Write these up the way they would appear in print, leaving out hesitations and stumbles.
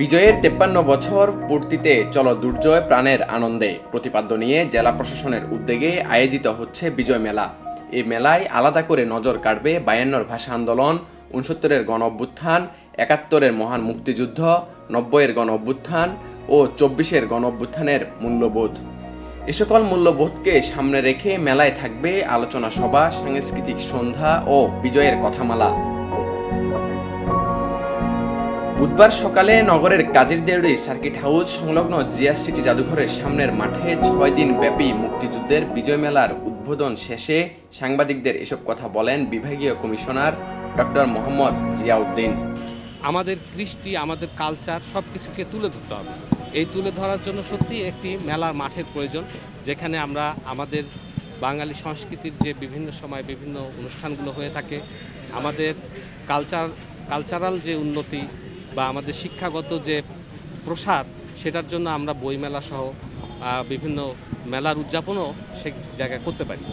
বিজয়ের 53 বছর পূর্তিতে চলো দুর্জয় প্রাণের আনন্দে প্রতিপাদ্য নিয়ে জেলা প্রশাসনের উদ্যোগে আয়োজিত হচ্ছে বিজয় মেলা। এই মেলায় আলাদা করে নজর কাড়বে 52-র ভাষা আন্দোলন, 69-এর গণ অভ্যুত্থান, 71-এর মহান মুক্তিযুদ্ধ, 90-এর গণ অভ্যুত্থান ও 24-এর গণ অভ্যুত্থানের মূল্যবোধ। এ সকল মূল্যবোধকে সামনে রেখে মেলায় থাকবে আলোচনা সভা, সাংস্কৃতিক সন্ধ্যা ও বিজয়ের কথামালা। বুধবার সকালে নগরের কাজীর দেউরি সার্কিট হাউস সংলগ্ন জিয়া স্মৃতি জাদুঘরের সামনের মাঠে 6 দিন ব্যাপী মুক্তিযুদ্ধের বিজয় মেলার উদ্বোধন শেষে সাংবাদিকদের এসব কথা বলেন বিভাগীয় কমিশনার ডক্টর মোহাম্মদ জিয়াউদ্দিন। আমাদের কৃষ্টি, আমাদের কালচার সব কিছুকে তুলে ধরতে হবে। এই তুলে ধরার জন্য সত্যি একটি মেলার মাঠের প্রয়োজন, যেখানে আমরা আমাদের বাঙালি সংস্কৃতির যে বিভিন্ন সময় বিভিন্ন অনুষ্ঠানগুলো হয়ে থাকে, আমাদের কালচারাল যে উন্নতি বা আমাদের শিক্ষাগত যে প্রসার, সেটার জন্য আমরা বইমেলা সহ বিভিন্ন মেলার উদযাপনও সে জায়গায় করতে পারি।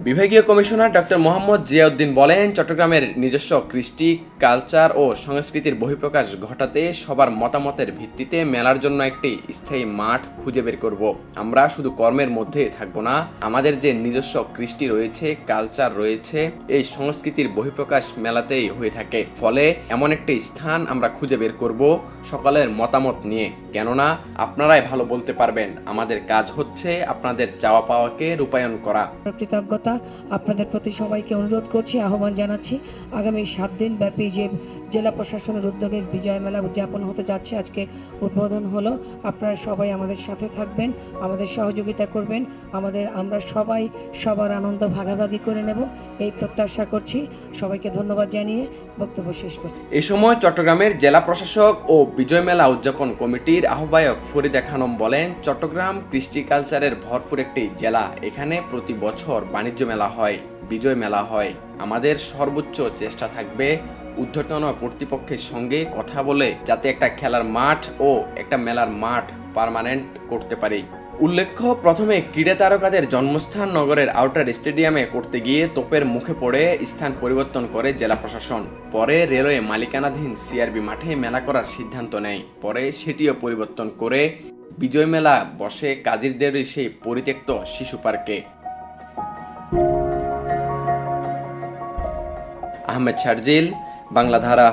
বিভাগীয় কমিশনার ডক্টর মোহাম্মদ জিয়াউদ্দিন বলেন, চট্টগ্রামের নিজস্ব কৃষ্টি, কালচার ও সংস্কৃতির বহিঃপ্রকাশ ঘটাতে সবার মতামতের ভিত্তিতে মেলার জন্য একটি স্থায়ী মাঠ খুঁজে বের করব। আমরা শুধু কর্মের মধ্যে থাকবো না, আমাদের যে নিজস্ব কৃষ্টি রয়েছে, কালচার রয়েছে, এই সংস্কৃতির বহিঃপ্রকাশ মেলাতেই হয়ে থাকে। ফলে এমন একটি স্থান আমরা খুঁজে বের করব সকলের মতামত নিয়ে, কেননা আপনারাই ভালো বলতে পারবেন। আমাদের কাজ হচ্ছে আপনাদের চাওয়া পাওয়াকে রূপায়ণ করা। কৃতজ্ঞতা আপনাদের প্রতি সবাইকে অনুরোধ করছি, আহ্বান জানাচ্ছি, আগামী 7 দিন ব্যাপী যে জেলা প্রশাসনের উদ্যোগে বিজয় মেলা উদযাপন হতে যাচ্ছে, আজকে উদ্বোধন হলো। আপনারা সবাই আমাদের সাথে থাকবেন, আমাদের সহযোগিতা করবেন, আমরা সবাই সবার আনন্দ ভাগাভাগি করে নেব, এই প্রত্যাশা করছি। সবাইকে ধন্যবাদ জানিয়ে বক্তব্য শেষ করছি। এই সময় চট্টগ্রামের জেলা প্রশাসক ও বিজয় মেলা উদযাপন কমিটির আহ্বায়ক ফরিদা খানম বলেন, চট্টগ্রাম কৃষ্টি কালচারের ভরপুর একটি জেলা। এখানে প্রতি বছর বাণিজ্য মেলা হয়, বিজয় মেলা হয়। আমাদের সর্বোচ্চ চেষ্টা থাকবে ঊর্ধ্বতন কর্তৃপক্ষের সঙ্গে কথা বলে যাতে একটা খেলার মাঠ ও একটা মেলার মাঠ পার্মানেন্ট করতে পারি। উল্লেখ্য, প্রথমে ক্রীড়া তারকাদের জন্মস্থান নগরের আউটার স্টেডিয়ামে করতে গিয়ে তোপের মুখে পড়ে স্থান পরিবর্তন করে জেলা প্রশাসন। পরে রেলওয়ে মালিকানাধীন সিআরবি মাঠে মেলা করার সিদ্ধান্ত নেয়। পরে সেটিও পরিবর্তন করে বিজয় মেলা বসে কাজীর দেউরির সেই পরিত্যক্ত শিশু পার্কে। আহমেদ শারজিল, বাংলা ধারা।